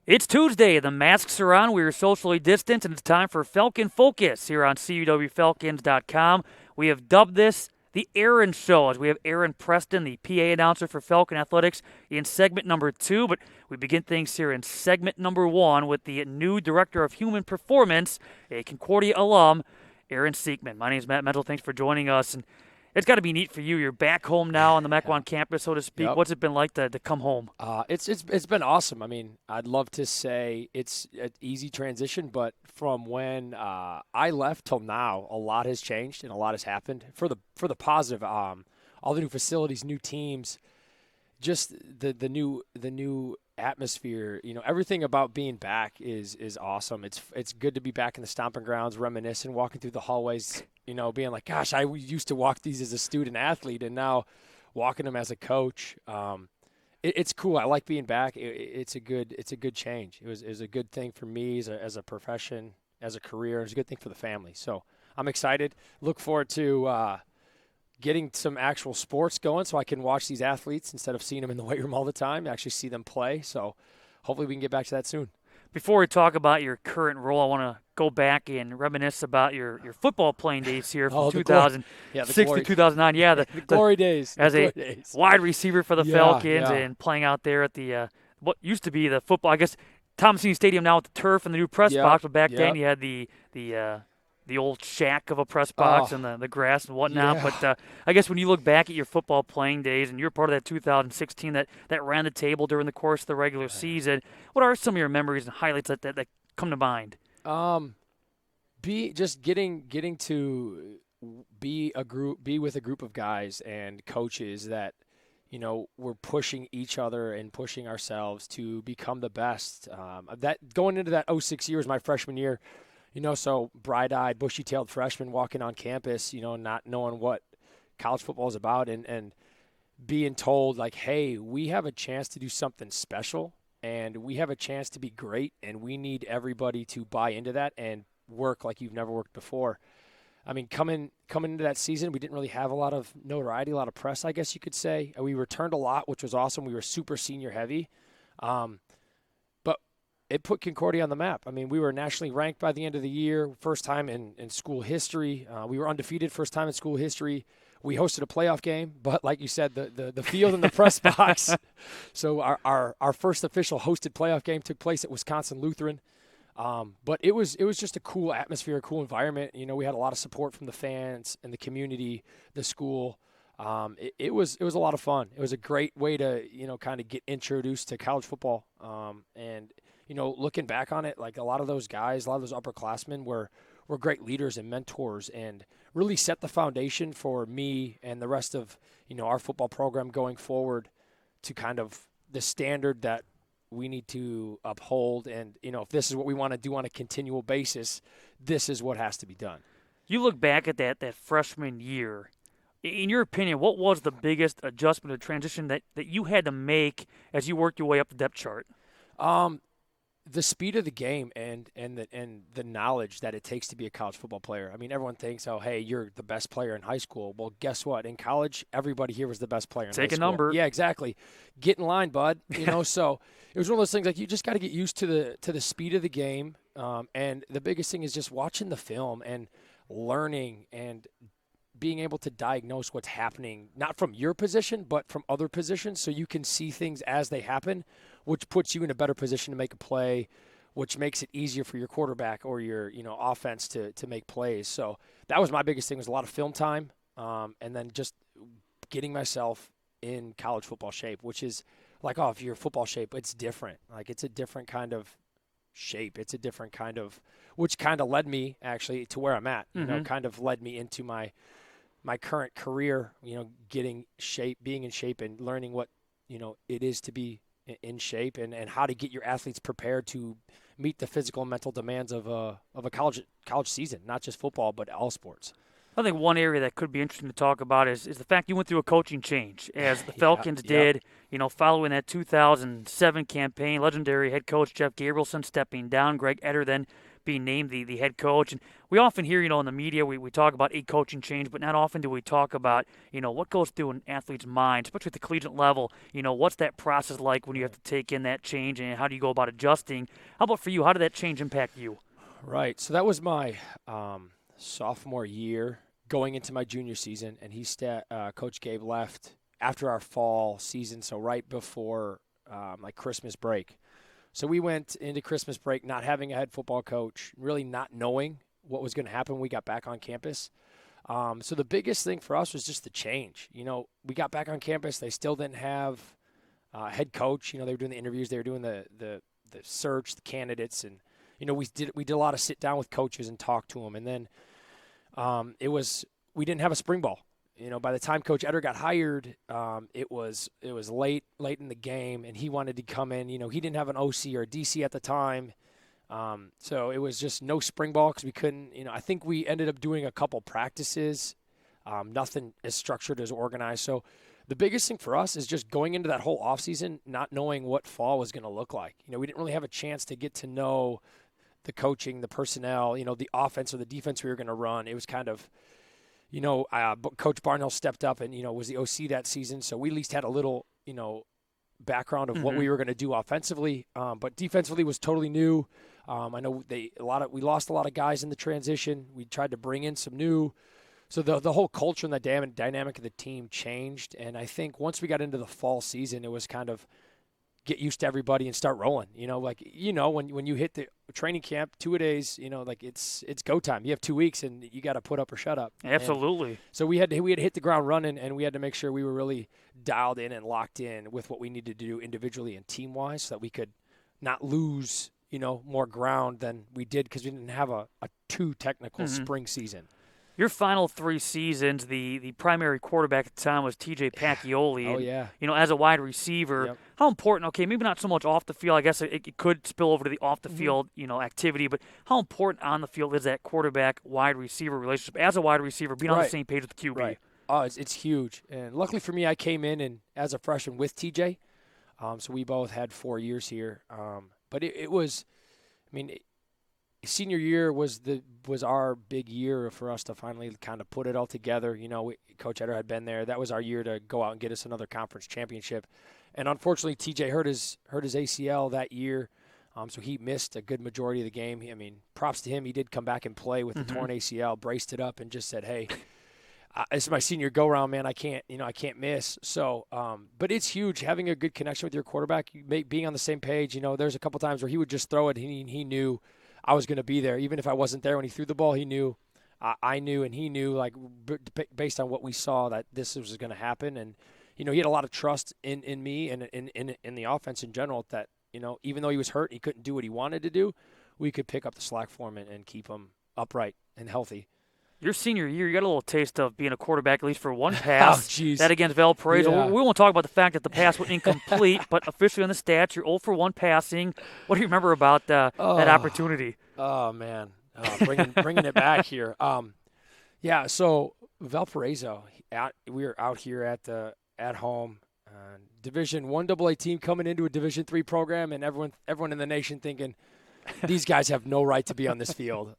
It's Tuesday. The masks are on. We are socially distanced, and it's time for Falcon Focus here on CUWFalcons.com. We have dubbed this the Aaron Show, as we have Aaron Preston, the PA announcer for Falcon Athletics, in segment number 2. But we begin things here in segment number 1 with the new Director of Human Performance, a Concordia alum, Aaron Seekman. My name is Matt Mental. Thanks for joining us. And it's got to be neat for you. You're back home now on the Mequon campus, so to speak. Yep. What's it been like to come home? It's been awesome. I mean, I'd love to say it's an easy transition, but from when I left till now, a lot has changed and a lot has happened for the positive. All the new facilities, new teams, just the new atmosphere. You know, everything about being back is awesome. It's good to be back in the stomping grounds, reminiscing, walking through the hallways. You know, being like, gosh, I used to walk these as a student athlete, and now walking them as a coach. It's cool. I like being back. It's a good change. It was a good thing for me as a profession, as a career. It was a good thing for the family. So I'm excited. Look forward to getting some actual sports going, so I can watch these athletes instead of seeing them in the weight room all the time. Actually see them play. So hopefully we can get back to that soon. Before we talk about your current role, I want to go back and reminisce about your football playing days here from 2006 to 2009. Yeah, the glory days. As a wide receiver for the Falcons yeah. and playing out there at the what used to be the football, I guess, Thomasini Stadium now with the turf and the new press box. But back then you had the old shack of a press box and the grass and whatnot. Yeah. But I guess when you look back at your football playing days, and you're part of that 2016 that ran the table during the course of the regular season, what are some of your memories and highlights that come to mind? Getting to be with a group of guys and coaches that, you know, we're pushing each other and pushing ourselves to become the best. That going into that 06 year was my freshman year. You know, so bright-eyed, bushy-tailed freshman walking on campus, you know, not knowing what college football is about and being told, like, hey, we have a chance to do something special and we have a chance to be great, and we need everybody to buy into that and work like you've never worked before. I mean, coming into that season, we didn't really have a lot of notoriety, a lot of press, I guess you could say. We returned a lot, which was awesome. We were super senior heavy. It put Concordia on the map. I mean, we were nationally ranked by the end of the year, first time in school history. We were undefeated, first time in school history. We hosted a playoff game, but like you said, the field and the press box. So our first official hosted playoff game took place at Wisconsin Lutheran. But it was just a cool atmosphere, a cool environment. You know, we had a lot of support from the fans and the community, the school. It was a lot of fun. It was a great way to, you know, kind of get introduced to college football. And you know, looking back on it, like a lot of those guys, a lot of those upperclassmen were great leaders and mentors and really set the foundation for me and the rest of, you know, our football program going forward to kind of the standard that we need to uphold. And, you know, if this is what we want to do on a continual basis, this is what has to be done. You look back at that freshman year. In your opinion, what was the biggest adjustment or transition that you had to make as you worked your way up the depth chart? The speed of the game and the knowledge that it takes to be a college football player. I mean, everyone thinks, oh, hey, you're the best player in high school. Well, guess what? In college, everybody here was the best player in high school. Take a number. Yeah, exactly. Get in line, bud. You know, so it was one of those things like you just got to get used to the speed of the game. And the biggest thing is just watching the film and learning and being able to diagnose what's happening, not from your position, but from other positions, so you can see things as they happen, which puts you in a better position to make a play, which makes it easier for your quarterback or your, you know, offense to make plays. So that was my biggest thing, was a lot of film time, and then just getting myself in college football shape, which is like, oh, if you're football shape, it's different. Like, it's a different kind of shape. It's a different kind of, which kind of led me actually to where I'm at, you know, kind of led me into my current career, you know, getting shape, being in shape and learning what, you know, it is to be in shape and how to get your athletes prepared to meet the physical and mental demands of a college season, not just football, but all sports. I think one area that could be interesting to talk about is the fact you went through a coaching change, as the Falcons did, you know, following that 2007 campaign. Legendary head coach Jeff Gabrielson stepping down, Greg Etter then being named the head coach. And we often hear, in the media, we talk about a coaching change, but not often do we talk about, what goes through an athlete's mind, especially at the collegiate level. What's that process like when you have to take in that change, and how do you go about adjusting? How about for you? How did that change impact you? Right. So that was my sophomore year going into my junior season, and Coach Gabe left after our fall season, so right before like Christmas break. So we went into Christmas break not having a head football coach, really not knowing what was going to happen when we got back on campus. So the biggest thing for us was just the change. We got back on campus. They still didn't have a head coach. They were doing the interviews. They were doing the search, the candidates. And, we did a lot of sit down with coaches and talk to them. And then we didn't have a spring ball. By the time Coach Etter got hired, it was late in the game, and he wanted to come in. He didn't have an OC or a DC at the time, so it was just no spring ball because we couldn't. I think we ended up doing a couple practices, nothing as structured as organized. So the biggest thing for us is just going into that whole offseason not knowing what fall was going to look like. We didn't really have a chance to get to know the coaching, the personnel, the offense or the defense we were going to run. It was kind of Coach Barnhill stepped up and, was the OC that season. So we at least had a little, background of what we were going to do offensively. But defensively was totally new. I know we lost a lot of guys in the transition. We tried to bring in some new. So the whole culture and the dynamic of the team changed. And I think once we got into the fall season, it was kind of get used to everybody and start rolling. When you hit the training camp 2-a-days, it's go time. You have 2 weeks and you got to put up or shut up. Absolutely. And so we had to hit the ground running, and we had to make sure we were really dialed in and locked in with what we needed to do individually and team wise, so that we could not lose more ground than we did because we didn't have a too technical spring season. Your final 3 seasons, the primary quarterback at the time was TJ Pacquioli. Oh, yeah. As a wide receiver, Yep. how important, okay, maybe not so much off the field. I guess it could spill over to the off the field, activity, but how important on the field is that quarterback-wide receiver relationship as a wide receiver, being on the same page with the QB? Right. Oh, it's huge. And luckily for me, I came in and as a freshman with TJ. So we both had 4 years here. But it was, senior year was our big year for us to finally kind of put it all together. Coach Etter had been there. That was our year to go out and get us another conference championship. And unfortunately, TJ hurt his ACL that year, so he missed a good majority of the game. Props to him. He did come back and play with the torn ACL, braced it up, and just said, "Hey, this is my senior go-round, man. I can't miss." So, but it's huge having a good connection with your quarterback, being on the same page. There's a couple times where he would just throw it, and he knew I was going to be there. Even if I wasn't there when he threw the ball, he knew, I knew, and he knew, based on what we saw, that this was going to happen. And, he had a lot of trust in me and in the offense in general that, even though he was hurt, he couldn't do what he wanted to do, we could pick up the slack for him and keep him upright and healthy. Your senior year, you got a little taste of being a quarterback, at least for one pass. That against Valparaiso. Yeah. We won't talk about the fact that the pass was incomplete, but officially on the stats, you're 0 for 1 passing. What do you remember about that opportunity? Oh, man. Bringing it back here. So Valparaiso, we were out here at home. Division I AA team coming into a Division III program, and everyone in the nation thinking, these guys have no right to be on this field.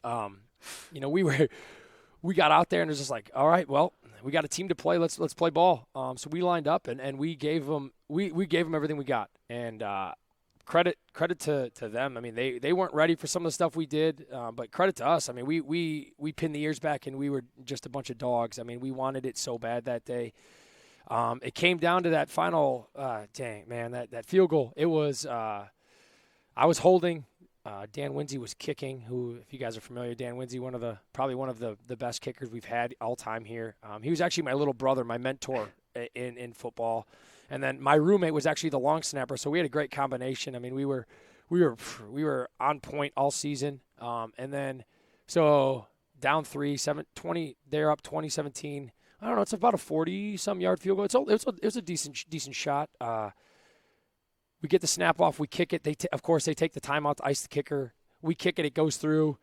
We got out there and it was just like, all right, well, we got a team to play. Let's play ball. So we lined up and we gave them everything we got. And credit to them. They weren't ready for some of the stuff we did, but credit to us. We pinned the ears back and we were just a bunch of dogs. We wanted it so bad that day. It came down to that final, that field goal. It was, I was holding. Dan Winsey was kicking, who, if you guys are familiar, Dan Winsey, probably one of the best kickers we've had all time here. He was actually my little brother, my mentor in football. And then my roommate was actually the long snapper, so we had a great combination. We were on point all season. And then, so down 20, they're up 2017. I don't know, it's about a 40-some yard field goal. It was a decent shot. We get the snap off. We kick it. Of course, they take the timeout to ice the kicker. We kick it. It goes through.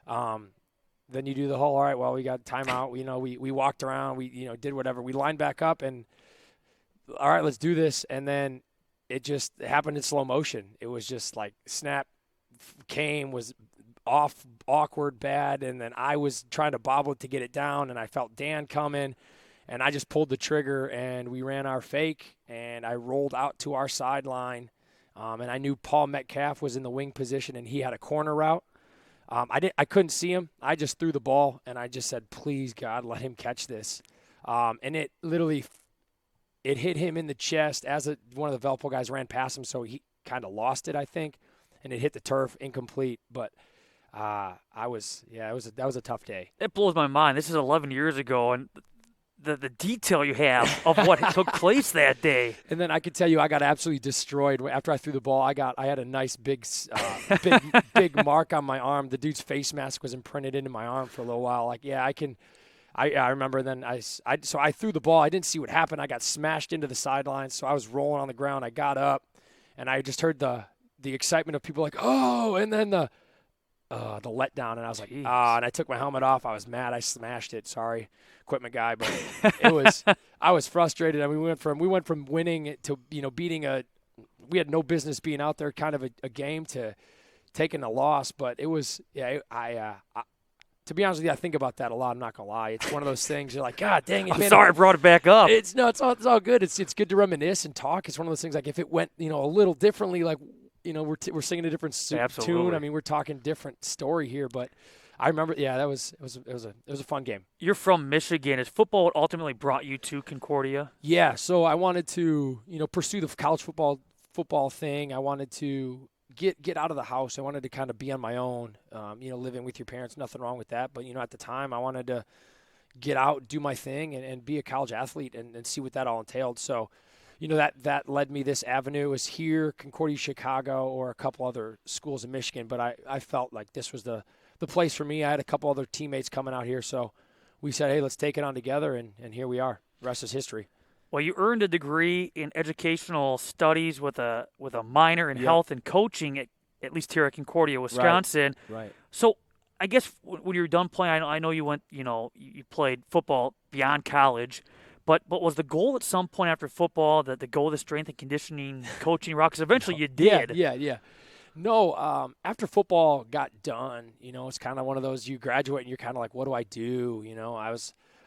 Then you do the whole, all right, well, we got timeout. We walked around. We, did whatever. We lined back up and, all right, let's do this. And then it just happened in slow motion. It was just like snap came, was off, awkward, bad, and then I was trying to bobble it to get it down, and I felt Dan coming, and I just pulled the trigger, and we ran our fake, and I rolled out to our sideline, and I knew Paul Metcalf was in the wing position, and he had a corner route. I couldn't see him. I just threw the ball, and I just said, please, God, let him catch this. And it literally it hit him in the chest as one of the Velpo guys ran past him, so he kind of lost it, I think, and it hit the turf, incomplete. But that was a tough day. It blows my mind. This is 11 years ago, and the detail you have of what took place that day. And then I could tell you, I got absolutely destroyed after I threw the ball. I had a nice big mark on my arm. The dude's face mask was imprinted into my arm for a little while. Like, yeah, I remember. Then so I threw the ball. I didn't see what happened. I got smashed into the sidelines. So I was rolling on the ground. I got up, and I just heard the excitement of people like, oh, and then the letdown, and I was like, and I took my helmet off. I was mad. I smashed it. Sorry, equipment guy, but I was frustrated. I mean, we went from winning to beating we had no business being out there, kind of a game, to taking a loss. But it was to be honest with you, I think about that a lot. I'm not gonna lie. It's one of those things. You're like, God dang it, I'm man. sorry I brought it back up. It's all good. It's good to reminisce and talk. It's one of those things. Like if it went a little differently, like. We're singing a different tune. I mean, we're talking different story here, but I remember, it was a fun game. You're from Michigan. Is football what ultimately brought you to Concordia? Yeah, so I wanted to, pursue the college football thing. I wanted to get out of the house. I wanted to kind of be on my own. Living with your parents, nothing wrong with that. But at the time, I wanted to get out, do my thing, and be a college athlete and see what that all entailed. So. That led me this avenue. It was here, Concordia, Chicago, or a couple other schools in Michigan. But I felt like this was the place for me. I had a couple other teammates coming out here. So we said, hey, let's take it on together. And here we are. The rest is history. Well, you earned a degree in educational studies with a minor in health and coaching, at least here at Concordia, Wisconsin. Right. So I guess when you were done playing, I know you went, you played football beyond college. But was the goal at some point after football that the go the strength and conditioning coaching route? Because eventually you did. Yeah. No, after football got done, it's kind of one of those, you graduate and you're kind of like, what do I do?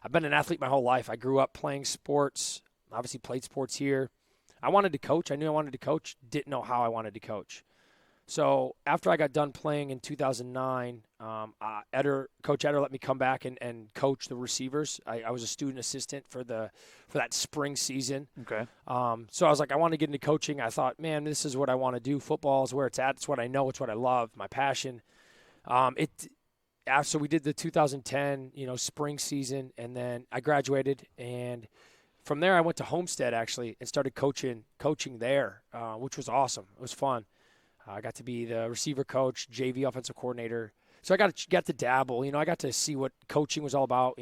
I've been an athlete my whole life. I grew up playing sports, obviously played sports here. I wanted to coach. I knew I wanted to coach, didn't know how I wanted to coach. So after I got done playing in 2009, Coach Eder let me come back and coach the receivers. I was a student assistant for that spring season. Okay. So I was like, I want to get into coaching. I thought, man, this is what I want to do. Football is where it's at. It's what I know. It's what I love. My passion. So we did the 2010, spring season, and then I graduated, and from there I went to Homestead actually and started coaching there, which was awesome. It was fun. I got to be the receiver coach, JV offensive coordinator. So I got to dabble. I got to see what coaching was all about,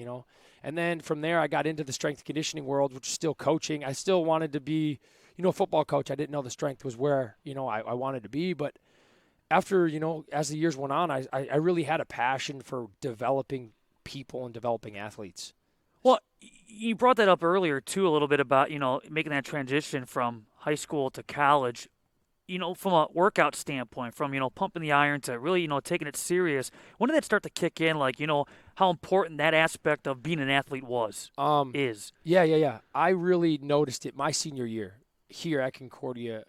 And then from there, I got into the strength and conditioning world, which is still coaching. I still wanted to be, a football coach. I didn't know the strength was where, I wanted to be. But after, as the years went on, I really had a passion for developing people and developing athletes. Well, you brought that up earlier, too, a little bit about, making that transition from high school to college. From a workout standpoint, from, pumping the iron to really, taking it serious, when did that start to kick in, like, how important that aspect of being an athlete is? Yeah. I really noticed it my senior year here at Concordia.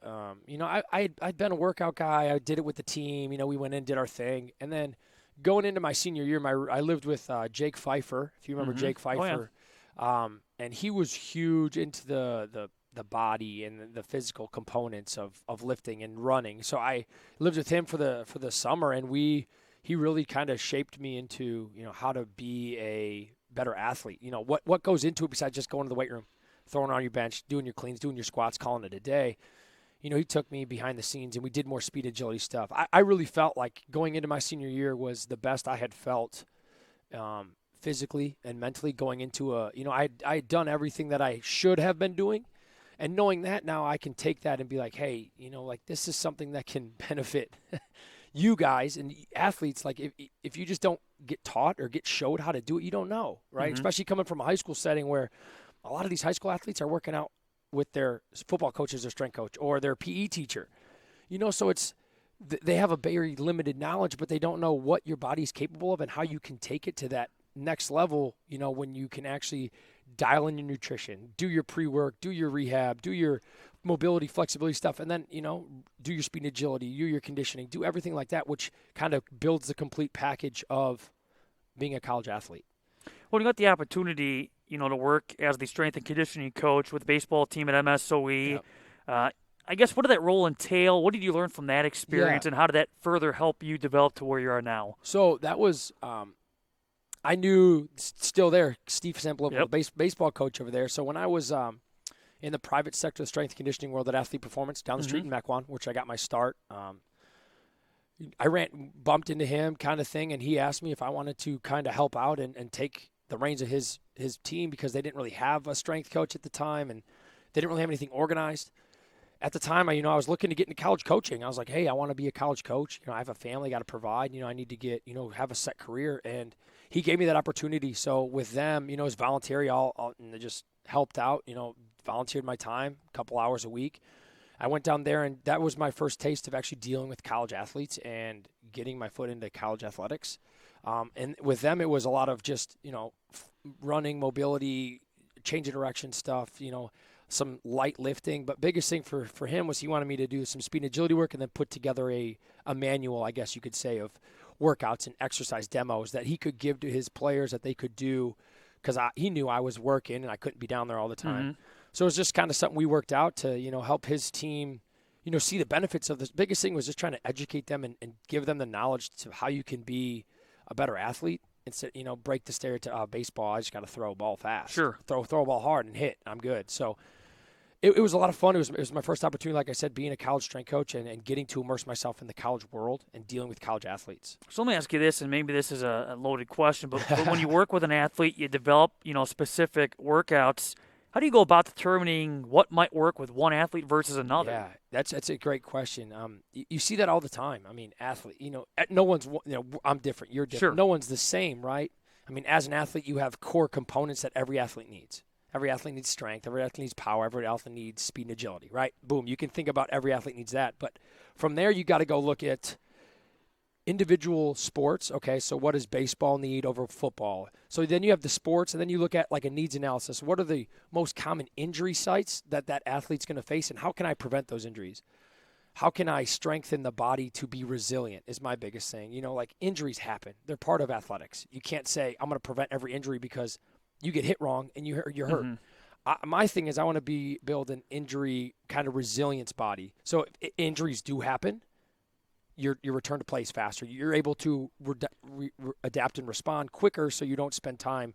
I'd been a workout guy. I did it with the team. We went in, did our thing. And then going into my senior year, I lived with Jake Pfeiffer, if you remember Jake Pfeiffer. Oh, yeah. And he was huge into the body and the physical components of lifting and running. So I lived with him for the summer, and he really kind of shaped me into, how to be a better athlete. What goes into it besides just going to the weight room, throwing on your bench, doing your cleans, doing your squats, calling it a day. He took me behind the scenes, and we did more speed agility stuff. I really felt like going into my senior year was the best I had felt physically and mentally going into I had done everything that I should have been doing. And knowing that now, I can take that and be like, hey, this is something that can benefit you guys and athletes. Like if you just don't get taught or get showed how to do it, you don't know, right? Mm-hmm. Especially coming from a high school setting where a lot of these high school athletes are working out with their football coach as their strength coach or their PE teacher. So it's they have a very limited knowledge, but they don't know what your body's capable of and how you can take it to that next level, when you can actually dial in your nutrition, do your pre-work, do your rehab, do your mobility, flexibility stuff, and then, do your speed and agility, do your conditioning, do everything like that, which kind of builds the complete package of being a college athlete. Well, you got the opportunity, to work as the strength and conditioning coach with the baseball team at MSOE. Yep. I guess, what did that role entail? What did you learn from that experience, and how did that further help you develop to where you are now? So that was, I knew still there, Steve Sample, baseball coach over there. So when I was in the private sector of the strength and conditioning world at Athlete Performance down the street in Mequon, which I got my start, I bumped into him kind of thing, and he asked me if I wanted to kind of help out and take the reins of his team because they didn't really have a strength coach at the time, and they didn't really have anything organized. At the time, I was looking to get into college coaching. I was like, hey, I want to be a college coach. I have a family, got to provide. I need to get, have a set career. And he gave me that opportunity. So with them, it was voluntary. And they just helped out, volunteered my time, a couple hours a week. I went down there, and that was my first taste of actually dealing with college athletes and getting my foot into college athletics. And with them, it was a lot of just, running, mobility, change of direction stuff, some light lifting. But biggest thing for him was he wanted me to do some speed and agility work and then put together a manual, I guess you could say, of workouts and exercise demos that he could give to his players that they could do because he knew I was working and I couldn't be down there all the time. So it was just kind of something we worked out to, help his team, see the benefits of this. Biggest thing was just trying to educate them and give them the knowledge to how you can be a better athlete. Instead, break the stereotype of baseball. I just got to throw a ball fast. Sure. Throw a ball hard and hit. I'm good. So it was a lot of fun. It was my first opportunity, like I said, being a college strength coach and getting to immerse myself in the college world and dealing with college athletes. So let me ask you this, and maybe this is a loaded question, but when you work with an athlete, you develop, specific workouts. How do you go about determining what might work with one athlete versus another? Yeah, that's a great question. You see that all the time. Athlete, no one's, I'm different. You're different. Sure. No one's the same, right? As an athlete, you have core components that every athlete needs. Every athlete needs strength. Every athlete needs power. Every athlete needs speed and agility, right? Boom. You can think about every athlete needs that. But from there, you got to go look at individual sports. Okay, so what does baseball need over football? So then you have the sports, and then you look at like a needs analysis. What are the most common injury sites that athlete's going to face, and how can I prevent those injuries? How can I strengthen the body to be resilient is my biggest thing. Like injuries happen. They're part of athletics. You can't say, I'm going to prevent every injury because you get hit wrong and you're hurt. My thing is I want to build an injury kind of resilience body. So if injuries do happen, your return to play is faster. You're able to adapt and respond quicker so you don't spend time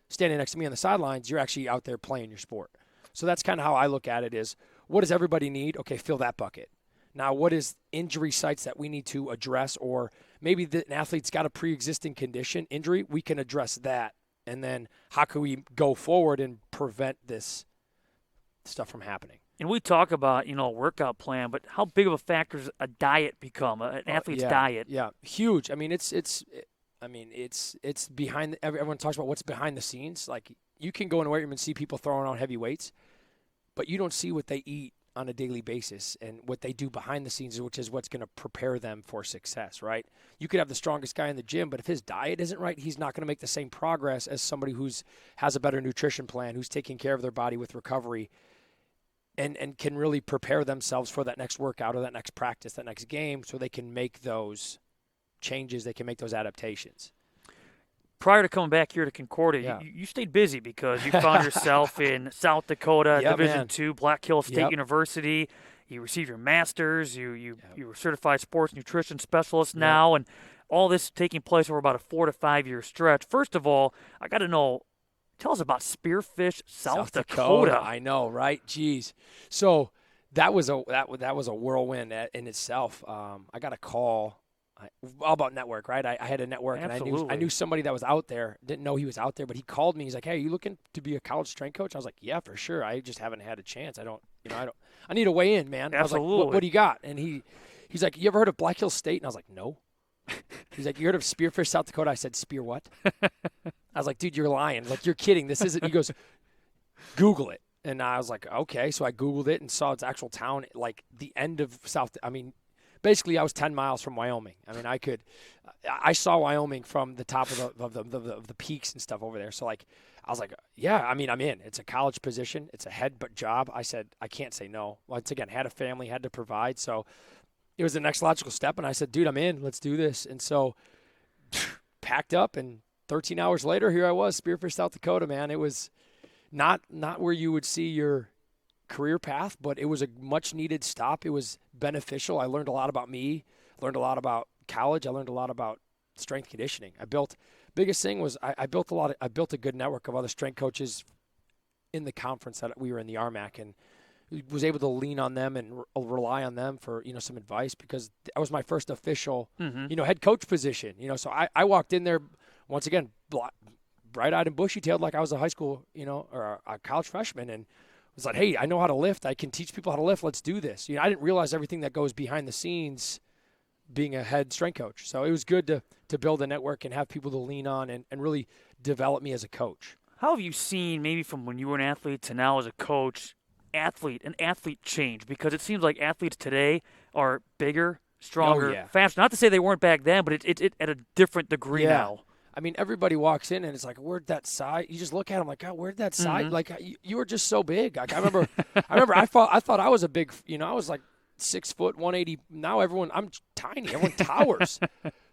standing next to me on the sidelines. You're actually out there playing your sport. So that's kind of how I look at it is, what does everybody need? Okay, fill that bucket. Now, what is injury sites that we need to address? Or maybe an athlete's got a pre-existing condition, injury, we can address that. And then how can we go forward and prevent this stuff from happening? And we talk about, a workout plan, but how big of a factor does a diet become, an athlete's diet? Yeah, huge. It's behind. Everyone talks about what's behind the scenes. Like you can go in a weight room and see people throwing on heavy weights, but you don't see what they eat on a daily basis and what they do behind the scenes, which is what's going to prepare them for success, right? You could have the strongest guy in the gym, but if his diet isn't right, he's not going to make the same progress as somebody has a better nutrition plan, who's taking care of their body with recovery and can really prepare themselves for that next workout or that next practice, that next game, so they can make those changes, they can make those adaptations. Prior to coming back here to Concordia, you stayed busy because you found yourself in South Dakota, Division II, Black Hills State University. You received your master's. You were certified sports nutrition specialist now, and all this taking place over about a 4 to 5 year stretch. First of all, I got to know, tell us about Spearfish, South Dakota. I know, right? Jeez. So that was a whirlwind in itself. I got a call. All about network, right? I had a network, Absolutely. and I knew somebody that was out there. Didn't know he was out there, but he called me. He's like, "Hey, are you looking to be a college strength coach?" I was like, "Yeah, for sure. I just haven't had a chance. I need to weigh in, man." Absolutely. I was like, what do you got?" And he's like, "You ever heard of Black Hills State?" And I was like, "No." He's like, "You heard of Spearfish, South Dakota?" I said, "Spear what?" I was like, "Dude, you're lying. Like, you're kidding. This isn't." He goes, "Google it." And I was like, "Okay." So I Googled it and saw its actual town, like the end of basically I was 10 miles from Wyoming. I mean, I saw Wyoming from the top of the peaks and stuff over there. So like, I was like, yeah, I mean, I'm in. It's a college position. It's a head job. I said, I can't say no. Once again, had a family, had to provide. So it was the next logical step. And I said, dude, I'm in. Let's do this. And so packed up, and 13 hours later, here I was, Spearfish, South Dakota, man. It was not where you would see your career path, but it was a much needed stop. It was beneficial. I learned a lot about me, learned a lot about college. I learned a lot about strength conditioning. Biggest thing was I built a good network of other strength coaches in the conference that we were in, the RMAC, and was able to lean on them and rely on them for, some advice, because that was my first official, head coach position, so I walked in there once again, bright-eyed and bushy-tailed like I was a high school, or a college freshman, and was like, hey, I know how to lift. I can teach people how to lift. Let's do this. I didn't realize everything that goes behind the scenes being a head strength coach. So it was good to build a network and have people to lean on and really develop me as a coach. How have you seen, maybe from when you were an athlete to now as a coach, an athlete change? Because it seems like athletes today are bigger, stronger, faster. Not to say they weren't back then, but it at a different degree now. I mean, everybody walks in and it's like, where'd that size? You just look at them like, God, where'd that size? Like, you were just so big. Like, I remember I thought I was a big, I was like 6 foot, 180. Now I'm tiny. Everyone towers.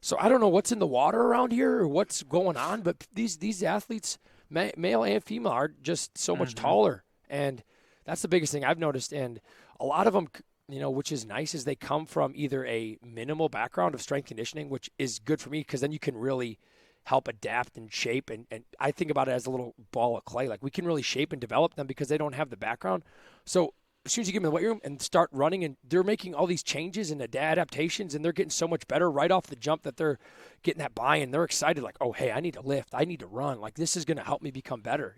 So I don't know what's in the water around here or what's going on, but these athletes, male and female, are just so much taller. And that's the biggest thing I've noticed. And a lot of them, which is nice, is they come from either a minimal background of strength conditioning, which is good for me because then you can really help adapt and shape. And I think about it as a little ball of clay. Like, we can really shape and develop them because they don't have the background. So as soon as you get them in the weight room and start running, and they're making all these changes and adaptations, and they're getting so much better right off the jump that they're getting that buy-in. They're excited, like, oh, hey, I need to lift. I need to run. Like, this is going to help me become better,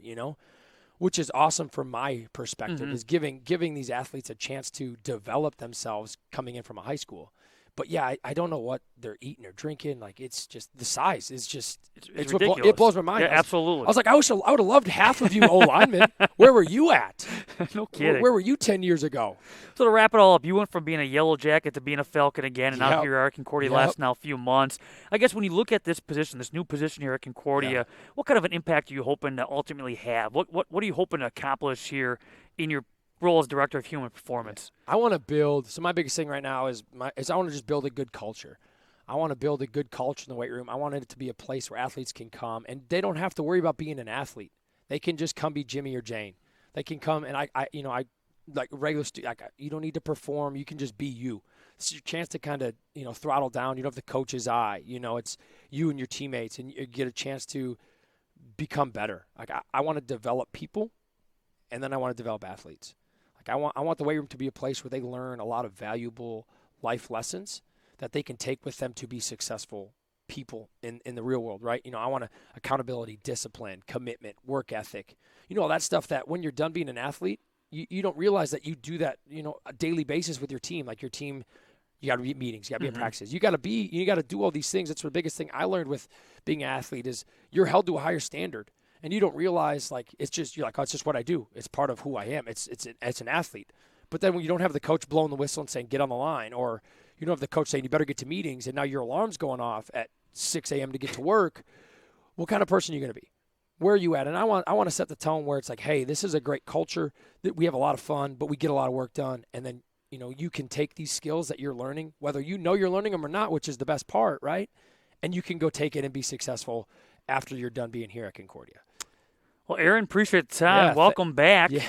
which is awesome from my perspective, is giving these athletes a chance to develop themselves coming in from a high school. But yeah, I don't know what they're eating or drinking. Like, it's just the size is just it's ridiculous. It blows my mind. Yeah, absolutely. I was like, I would have loved half of you O linemen. Where were you at? No kidding. Where were you 10 years ago? So to wrap it all up, you went from being a Yellow Jacket to being a Falcon again, and now here at Concordia last now a few months. I guess when you look at this position, this new position here at Concordia, what kind of an impact are you hoping to ultimately have? What are you hoping to accomplish here in your role as Director of Human Performance? I want to build. So my biggest thing right now is I want to just build a good culture. I want to build a good culture in the weight room. I want it to be a place where athletes can come, and they don't have to worry about being an athlete. They can just come be Jimmy or Jane. They can come, and I like regular you don't need to perform. You can just be you. It's your chance to kind of throttle down. You don't have the coach's eye. It's you and your teammates, and you get a chance to become better. Like, I want to develop people, and then I want to develop athletes. Like, I want the weight room to be a place where they learn a lot of valuable life lessons that they can take with them to be successful people in the real world, right? I want accountability, discipline, commitment, work ethic, all that stuff that when you're done being an athlete, you don't realize that you do that, a daily basis with your team. Like, your team, you got to be at meetings, you got to be at practices, you got to do all these things. That's the biggest thing I learned with being an athlete is you're held to a higher standard. And you don't realize, like, you're like, oh, it's just what I do. It's part of who I am. It's an athlete. But then when you don't have the coach blowing the whistle and saying, get on the line, or you don't have the coach saying, you better get to meetings, and now your alarm's going off at 6 a.m. to get to work, what kind of person are you going to be? Where are you at? And I want to set the tone where it's like, hey, this is a great culture. That we have a lot of fun, but we get a lot of work done. And then, you can take these skills that you're learning, whether you're learning them or not, which is the best part, right? And you can go take it and be successful after you're done being here at Concordia. Well, Aaron, appreciate the time. Yeah, welcome back. Yeah.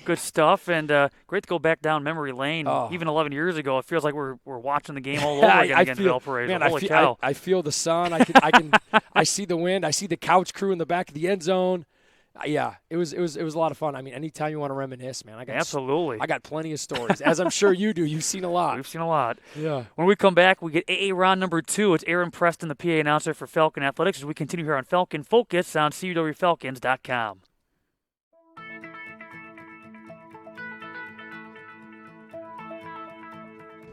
Good stuff, and great to go back down memory lane. Even 11 years ago, it feels like we're watching the game all over again against Valparaiso. Man, Holy cow. I feel the sun. I see the wind. I see the couch crew in the back of the end zone. Yeah, it was a lot of fun. I mean, anytime you want to reminisce, man, absolutely. I got plenty of stories, as I'm sure you do. You've seen a lot. We've seen a lot. Yeah. When we come back, we get AA round number 2. It's Aaron Preston, the PA announcer for Falcon Athletics, as we continue here on Falcon Focus on CUWFalcons.com.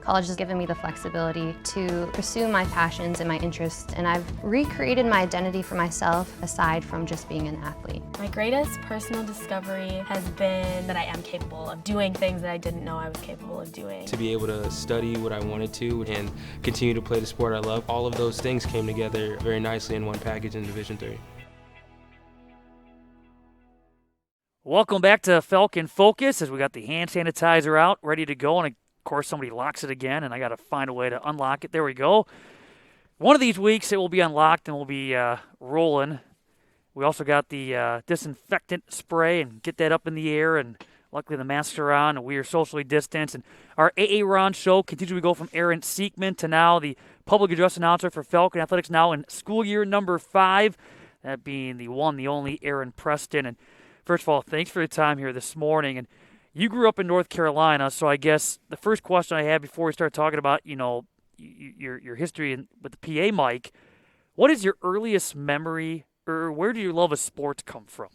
College has given me the flexibility to pursue my passions and my interests, and I've recreated my identity for myself aside from just being an athlete. My greatest personal discovery has been that I am capable of doing things that I didn't know I was capable of doing. To be able to study what I wanted to and continue to play the sport I love, all of those things came together very nicely in one package in Division III. Welcome back to Falcon Focus as we got the hand sanitizer out, ready to go, and of course somebody locks it again, and I got to find a way to unlock it. There we go. One of these weeks it will be unlocked and we'll be rolling. We also got the disinfectant spray and get that up in the air, and luckily the masks are on and we are socially distanced. And our AA Ron show continues to go from Aaron Siekman to now the public address announcer for Falcon Athletics, now in school year number 5, that being the one, the only Aaron Preston. And first of all, thanks for your time here this morning. And you grew up in North Carolina, so I guess the first question I had before we start talking about, your history with the PA mic, what is your earliest memory, or where do your love of sports come from?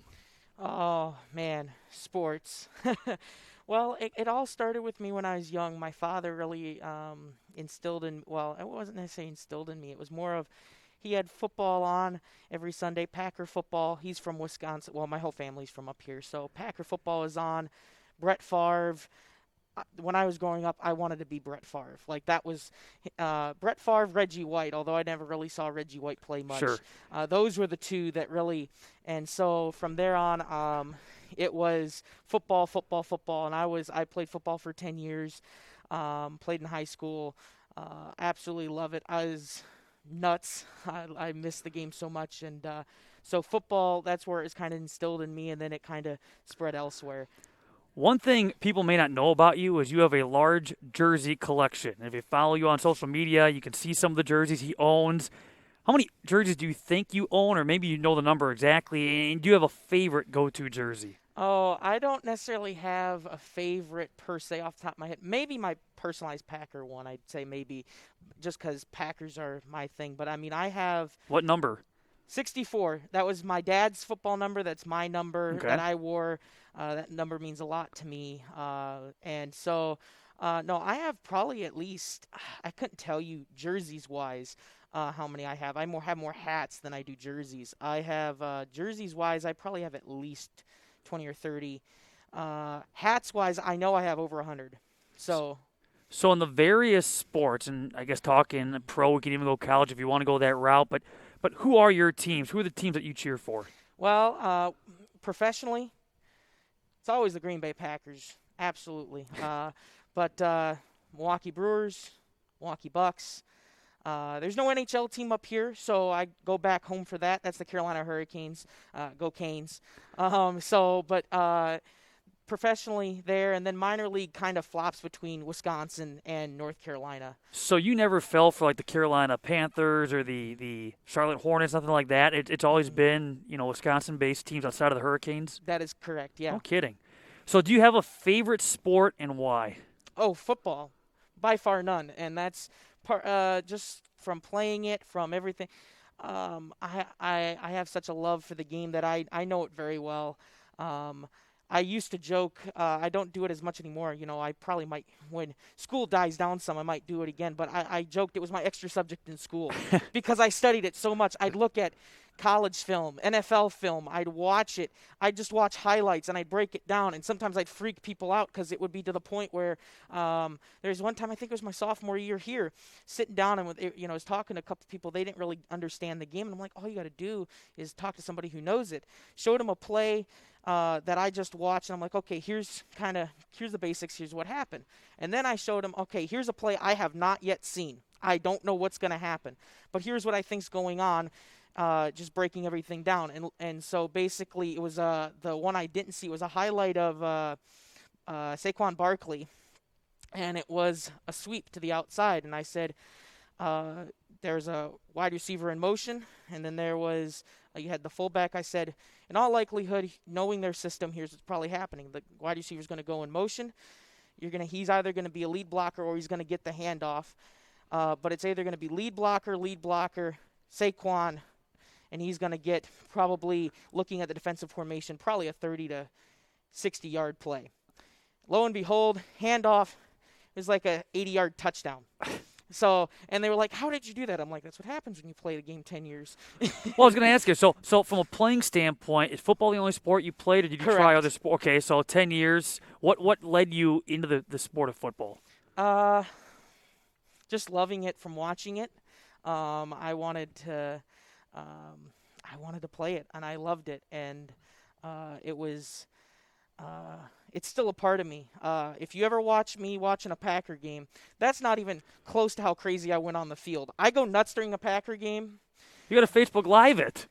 Oh, man, sports. Well, it all started with me when I was young. My father really instilled in, well, it wasn't necessarily instilled in me. It was more of, he had football on every Sunday, Packer football. He's from Wisconsin. Well, my whole family's from up here. So Packer football is on. Brett Favre. When I was growing up, I wanted to be Brett Favre. Like, that was Brett Favre, Reggie White, although I never really saw Reggie White play much. Sure. Those were the two that really, and so from there on, it was football, and I played football for 10 years, played in high school, absolutely love it. I was nuts. I missed the game so much, and so football, that's where it's kind of instilled in me, and then it kind of spread elsewhere. One thing people may not know about you is you have a large jersey collection. If you follow you on social media, you can see some of the jerseys he owns. How many jerseys do you think you own, or maybe you know the number exactly, and do you have a favorite go-to jersey? Oh, I don't necessarily have a favorite per se off the top of my head. Maybe my personalized Packer one, I'd say maybe, just because Packers are my thing. But, I mean, I have What number? 64. That was my dad's football number. That's my number Okay. that I wore. That number means a lot to me. And so, no, I have probably at least, I couldn't tell you jerseys-wise how many I have. I have more hats than I do jerseys. I have, jerseys-wise, I probably have at least 20 or 30. Hats-wise, I know I have over 100. So in the various sports, and I guess talking pro, we can even go college if you want to go that route, but who are your teams? Who are the teams that you cheer for? Well, professionally, it's always the Green Bay Packers, absolutely. But Milwaukee Brewers, Milwaukee Bucks. There's no NHL team up here, so I go back home for that. That's the Carolina Hurricanes. Go Canes. But professionally there, and then minor league kind of flops between Wisconsin and North Carolina. So you never fell for like the Carolina Panthers or the Charlotte Hornets, nothing like that? It's always been, Wisconsin-based teams outside of the Hurricanes? That is correct, yeah. No kidding. So do you have a favorite sport and why? Oh, football. By far none. And that's just from playing it, from everything. I have such a love for the game that I know it very well. I used to joke, I don't do it as much anymore. I probably might, when school dies down some, I might do it again. But I joked it was my extra subject in school because I studied it so much. I'd look at college film, NFL film. I'd watch it. I'd just watch highlights, and I'd break it down. And sometimes I'd freak people out because it would be to the point where there's one time, I think it was my sophomore year here, sitting down and I was talking to a couple people. They didn't really understand the game. And I'm like, all you got to do is talk to somebody who knows it. Showed them a play that I just watched, and I'm like, okay, here's the basics, here's what happened. And then I showed him, okay, here's a play I have not yet seen. I don't know what's going to happen, but here's what I think's going on, just breaking everything down. And so basically it was the one I didn't see was a highlight of Saquon Barkley, and it was a sweep to the outside. And I said, there's a wide receiver in motion, and then there was you had the fullback. I said, in all likelihood, knowing their system, here's what's probably happening. The wide receiver's going to go in motion. He's either going to be a lead blocker or he's going to get the handoff. But it's either going to be lead blocker, Saquon, and he's going to get, probably looking at the defensive formation, probably a 30 to 60-yard play. Lo and behold, handoff. was like a 80-yard touchdown. So, and they were like, how did you do that? I'm like, that's what happens when you play the game 10 years. Well, I was going to ask you, so from a playing standpoint, is football the only sport you played, or did you try Correct. other sports? Okay, so 10 years. What led you into the sport of football? Just loving it from watching it. I wanted to play it, and I loved it, and it was. It's still a part of me. If you ever watch me watching a Packer game, that's not even close to how crazy I went on the field. I go nuts during a Packer game. You got to Facebook Live it.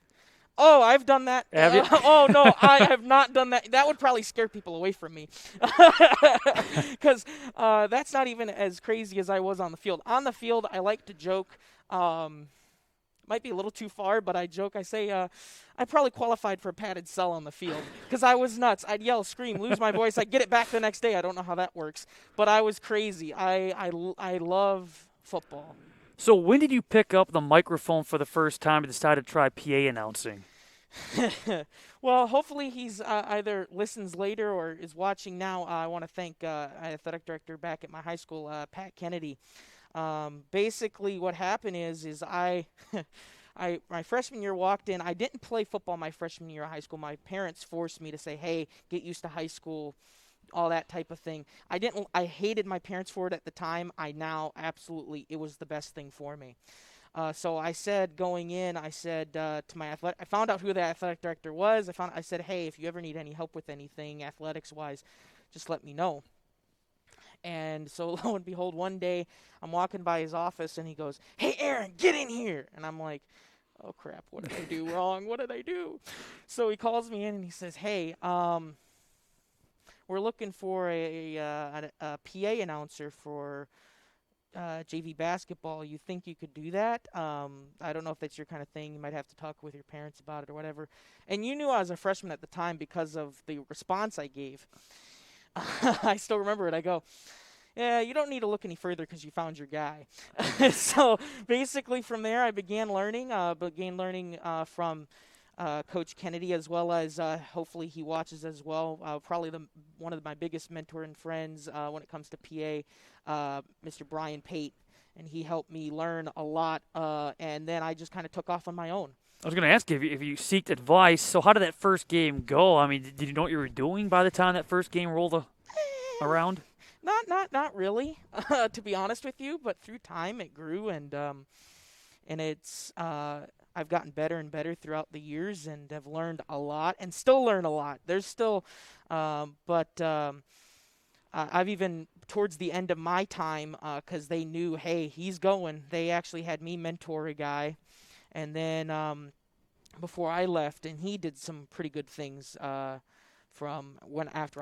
Oh, I've done that. Have you? Oh, no, I have not done that. That would probably scare people away from me. Because that's not even as crazy as I was on the field. On the field, I like to joke. Might be a little too far, but I joke. I say I probably qualified for a padded cell on the field because I was nuts. I'd yell, scream, lose my voice. I'd get it back the next day. I don't know how that works, but I was crazy. I love football. So when did you pick up the microphone for the first time and decide to try PA announcing? Well, hopefully he's either listens later or is watching now. I want to thank athletic director back at my high school, Pat Kennedy. Basically what happened is I my freshman year walked in. I didn't play football my freshman year of high school. My parents forced me to say, hey, get used to high school, all that type of thing. I hated my parents for it at the time. I now absolutely, it was the best thing for me. So I said going in, to my athletic, I found out who the athletic director was. I said, hey, if you ever need any help with anything athletics-wise, just let me know. And so lo and behold, one day I'm walking by his office and he goes, hey, Aaron, get in here. And I'm like, oh, crap, what did I do wrong? What did I do? So he calls me in and he says, hey, we're looking for a PA announcer for JV basketball. You think you could do that? I don't know if that's your kind of thing. You might have to talk with your parents about it or whatever. And you knew I was a freshman at the time because of the response I gave. I still remember it. I go, yeah, you don't need to look any further because you found your guy. So basically from there I began learning from Coach Kennedy, as well as hopefully he watches as well. Probably one of my biggest mentor and friends when it comes to PA, Mr. Brian Pate. And he helped me learn a lot, and then I just kind of took off on my own. I was going to ask you if you seeked advice. So how did that first game go? I mean, did you know what you were doing by the time that first game rolled around? Not really, to be honest with you. But through time, it grew, and it's I've gotten better and better throughout the years, and have learned a lot, and still learn a lot. There's still, I've even towards the end of my time, because they knew, hey, he's going. They actually had me mentor a guy. And then before I left, and he did some pretty good things after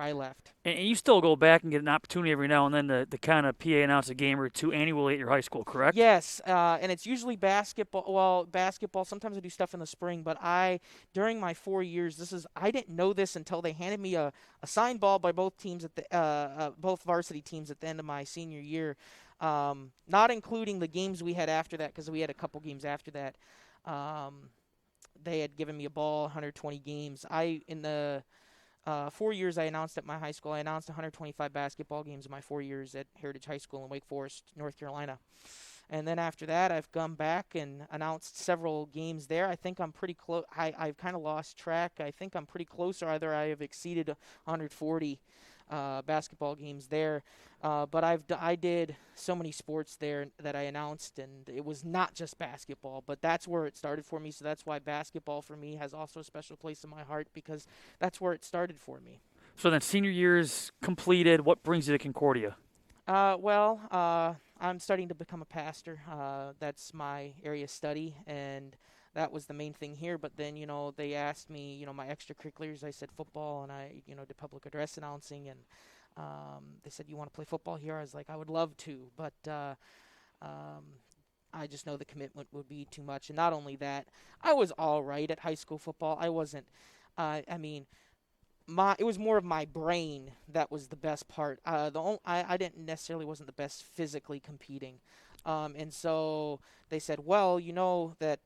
I left. And you still go back and get an opportunity every now and then to kind of PA announce a game or two annually at your high school, correct? Yes, and it's usually basketball. Well, basketball. Sometimes I do stuff in the spring, but during my 4 years, I didn't know this until they handed me a signed ball by both teams both varsity teams at the end of my senior year. Not including the games we had after that, because we had a couple games after that. They had given me a ball, 120 games. In the 4 years I announced at my high school, I announced 125 basketball games in my 4 years at Heritage High School in Wake Forest, North Carolina. And then after that, I've gone back and announced several games there. I think I'm pretty close. I've kind of lost track. I think I'm pretty close, or either I have exceeded 140 basketball games there. But I did so many sports there that I announced, and it was not just basketball, but that's where it started for me. So that's why basketball for me has also a special place in my heart, because that's where it started for me. So then senior year's completed. What brings you to Concordia? I'm starting to become a pastor. That's my area of study, and that was the main thing here. But then, they asked me, my extracurriculars. I said football, and I, did public address announcing, and they said, you want to play football here? I was like, I would love to, but I just know the commitment would be too much. And not only that, I was all right at high school football. I wasn't, it was more of my brain that was the best part. I didn't necessarily wasn't the best physically competing. And so they said, well, that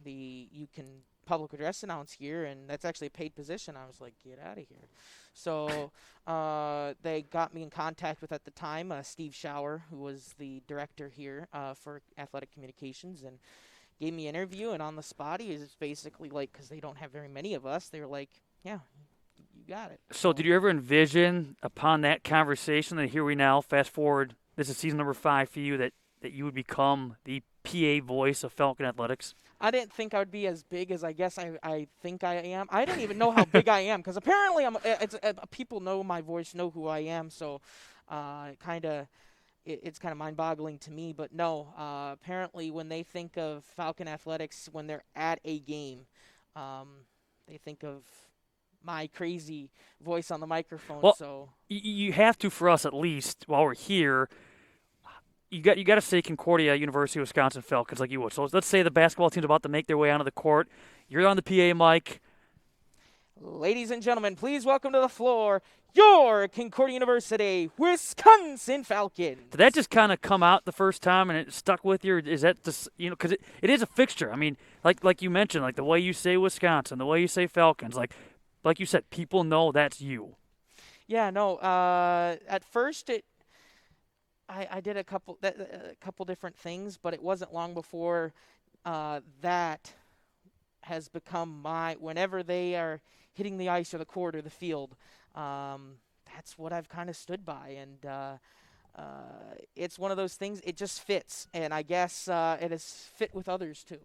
you can public address announce here, and that's actually a paid position. I was like, get out of here. So they got me in contact with, at the time, Steve Schauer, who was the director here for athletic communications, and gave me an interview. And on the spot, he was basically like, because they don't have very many of us, they were like, yeah, you got it. So did you ever envision upon that conversation that here we now, fast forward, this is season number 5 for you, that you would become the PA voice of Falcon Athletics? I didn't think I would be as big as I guess I think I am. I don't even know how big I am, because apparently people know my voice, know who I am. So it's kind of mind-boggling to me. But no, apparently when they think of Falcon Athletics, when they're at a game, they think of my crazy voice on the microphone. Well, so you have to, for us at least, while we're here. You got to say Concordia University of Wisconsin Falcons like you would. So let's say the basketball team's about to make their way onto the court. You're on the PA mic. Ladies and gentlemen, please welcome to the floor your Concordia University Wisconsin Falcons. Did that just kind of come out the first time and it stuck with you? Or is that just, because it is a fixture. I mean, like you mentioned, like the way you say Wisconsin, the way you say Falcons, like you said, people know that's you. Yeah, no. At first, I did a couple different things, but it wasn't long before that has become whenever they are hitting the ice or the court or the field, that's what I've kind of stood by. And it's one of those things, it just fits. And I guess it has fit with others too.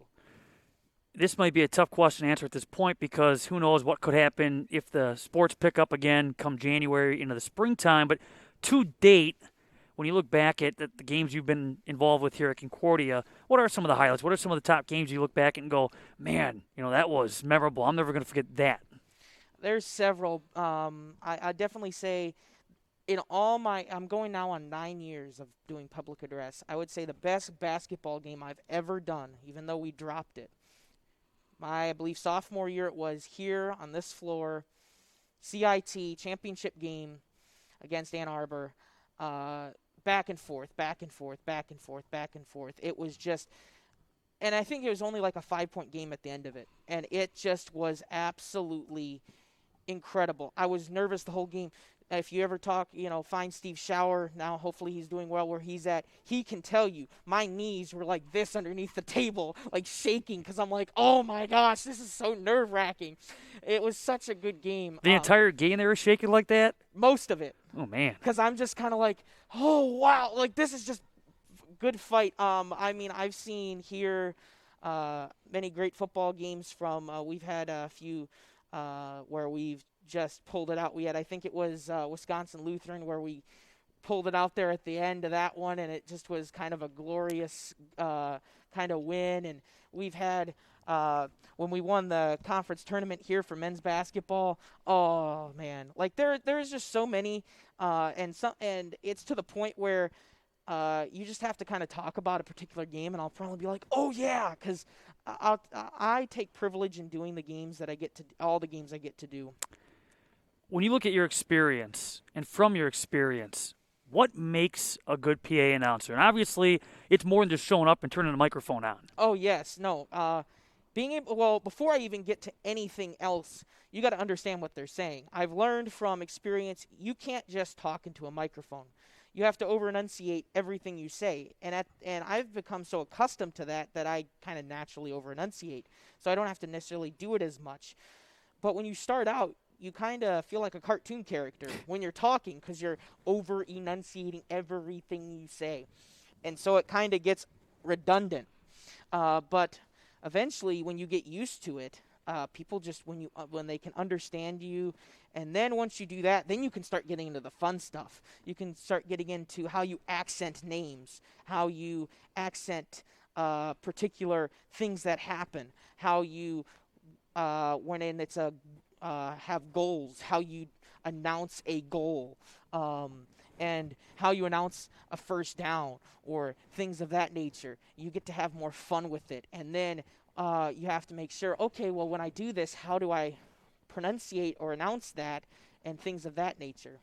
This might be a tough question to answer at this point, because who knows what could happen if the sports pick up again come January into the springtime. But to date, when you look back at the games you've been involved with here at Concordia, what are some of the highlights? What are some of the top games you look back and go, man, that was memorable. I'm never going to forget that. There's several. I definitely say I'm going now on 9 years of doing public address. I would say the best basketball game I've ever done, even though we dropped it. I believe sophomore year it was here on this floor, CIT championship game against Ann Arbor. Back and forth, back and forth, back and forth, back and forth. It was just, and I think it was only like a 5-point game at the end of it. And it just was absolutely incredible. I was nervous the whole game. If you ever find Steve Schauer, now hopefully he's doing well where he's at, he can tell you my knees were like this underneath the table, like shaking, because I'm like, oh my gosh, this is so nerve-wracking. It was such a good game. The entire game they were shaking like that? Most of it. Oh, man. Because I'm just kind of like, oh, wow, like this is just good fight. I mean, I've seen here many great football games from, we've had a few where we've just pulled it out. We had, I think it was Wisconsin Lutheran, where we pulled it out there at the end of that one, and it just was kind of a glorious kind of win. And we've had when we won the conference tournament here for men's basketball, oh man, like there's just so many, and it's to the point where you just have to kind of talk about a particular game, and I'll probably be like, oh yeah, because I take privilege in doing the games that I get to, all the games I get to do. When you look at your experience, and from your experience, what makes a good PA announcer? And obviously, it's more than just showing up and turning the microphone on. Oh, yes. No. Before I even get to anything else, you got to understand what they're saying. I've learned from experience, you can't just talk into a microphone. You have to over-enunciate everything you say. And I've become so accustomed to that I kind of naturally over-enunciate. So I don't have to necessarily do it as much. But when you start out, you kind of feel like a cartoon character when you're talking, because you're over-enunciating everything you say. And so it kind of gets redundant. But eventually, when you get used to it, people just, when they can understand you, and then once you do that, then you can start getting into the fun stuff. You can start getting into how you accent names, how you accent particular things that happen, how you, it's have goals, how you announce a goal, and how you announce a first down or things of that nature. You get to have more fun with it. And then you have to make sure, okay, well, when I do this, how do I pronunciate or announce that, and things of that nature.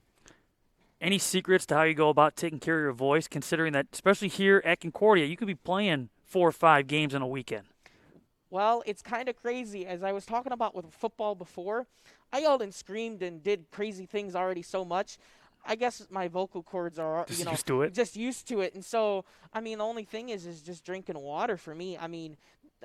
Any secrets to how you go about taking care of your voice, considering that, especially here at Concordia, you could be playing 4 or 5 games in a weekend? Well, it's kind of crazy. As I was talking about with football before, I yelled and screamed and did crazy things already so much. I guess my vocal cords are, Just used to it. just used to it. And so, I mean, the only thing is just drinking water for me. I mean,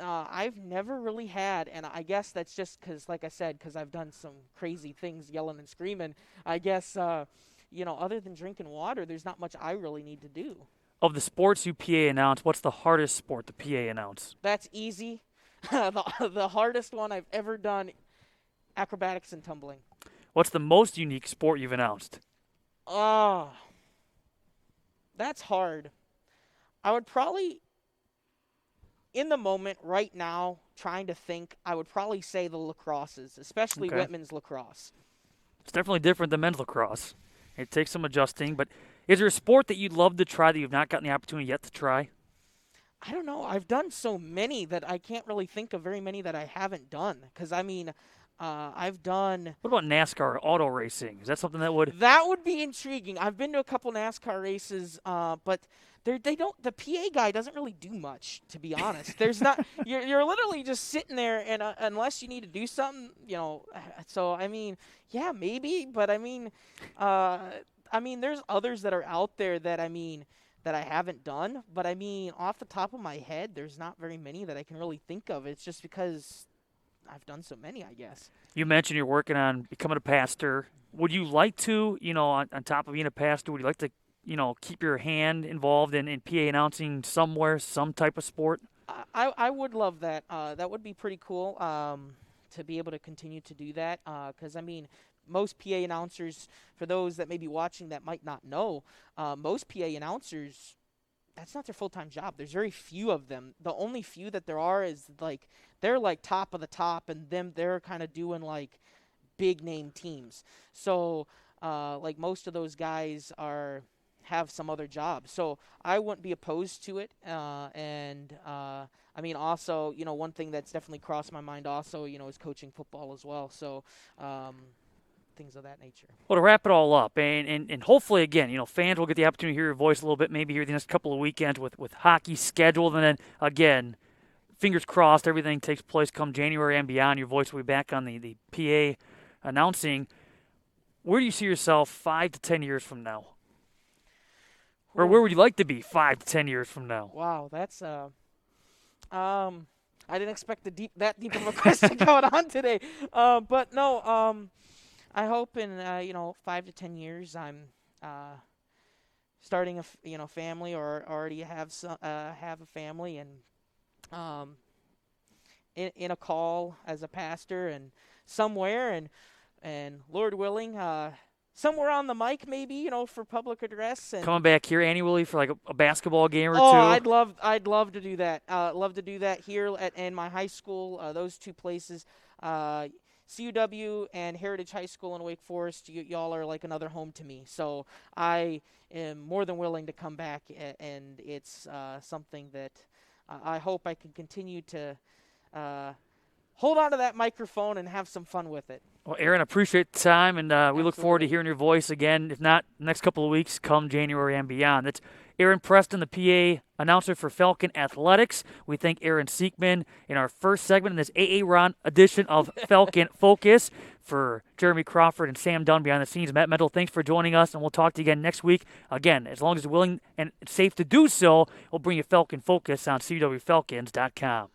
I've never really had, and I guess that's just because, like I said, because I've done some crazy things, yelling and screaming. I guess, other than drinking water, there's not much I really need to do. Of the sports you PA announce, what's the hardest sport to PA announce? That's easy. The hardest one I've ever done, acrobatics and tumbling. What's the most unique sport you've announced? Oh, that's hard. I would probably, in the moment right now, trying to think, I would probably say the lacrosses, especially Okay. Whitman's lacrosse. It's definitely different than men's lacrosse. It takes some adjusting, but is there a sport that you'd love to try that you've not gotten the opportunity yet to try? I don't know. I've done so many that I can't really think of very many that I haven't done. Because, I mean, I've done. What about NASCAR auto racing? Is that something that would? That would be intriguing. I've been to a couple NASCAR races, but they don't. The PA guy doesn't really do much, to be honest. There's not. You're literally just sitting there, and unless you need to do something, So I mean, yeah, maybe, but I mean, there's others that are out there that that I haven't done. But I mean, off the top of my head, there's not very many that I can really think of. It's just because I've done so many, I guess. You mentioned you're working on becoming a pastor. Would you like to, on top of being a pastor, would you like to, keep your hand involved in PA announcing somewhere, some type of sport? I would love that. That would be pretty cool to be able to continue to do that. Because, I mean, most PA announcers, for those that may be watching that might not know, most PA announcers, that's not their full-time job. There's very few of them. The only few that there are is, they're top of the top, and they're kind of doing, big-name teams. So, most of those guys have some other job. So I wouldn't be opposed to it. Also, one thing that's definitely crossed my mind also, is coaching football as well. So things of that nature. Well, to wrap it all up, and hopefully, again, fans will get the opportunity to hear your voice a little bit, maybe here the next couple of weekends with hockey scheduled, and then, again, fingers crossed, everything takes place come January and beyond. Your voice will be back on the PA announcing. Where do you see yourself 5 to 10 years from now? Or where would you like to be 5 to 10 years from now? Wow, that's I didn't expect that deep of a question going on today. But no, I hope in 5 to 10 years I'm starting a family, or already have a family, and in a call as a pastor, and somewhere, and Lord willing, somewhere on the mic, maybe, for public address. And Coming back here annually for a basketball game or two? I'd love to do that. Love to do that here in my high school. Those two places, CUW and Heritage High School in Wake Forest. Y'all are like another home to me. So I am more than willing to come back, and it's something that I hope I can continue to hold on to that microphone and have some fun with it. Well, Aaron, appreciate the time, and we look forward to Absolutely. hearing your voice again, if not next couple of weeks, come January and beyond. That's Aaron Preston, the PA announcer for Falcon Athletics. We thank Aaron Siekman in our first segment in this AA-Ron edition of Falcon Focus. For Jeremy Crawford and Sam Dunn behind the scenes, Matt Mendel, thanks for joining us, and we'll talk to you again next week. Again, as long as you're willing and safe to do so, we'll bring you Falcon Focus on CWFalcons.com.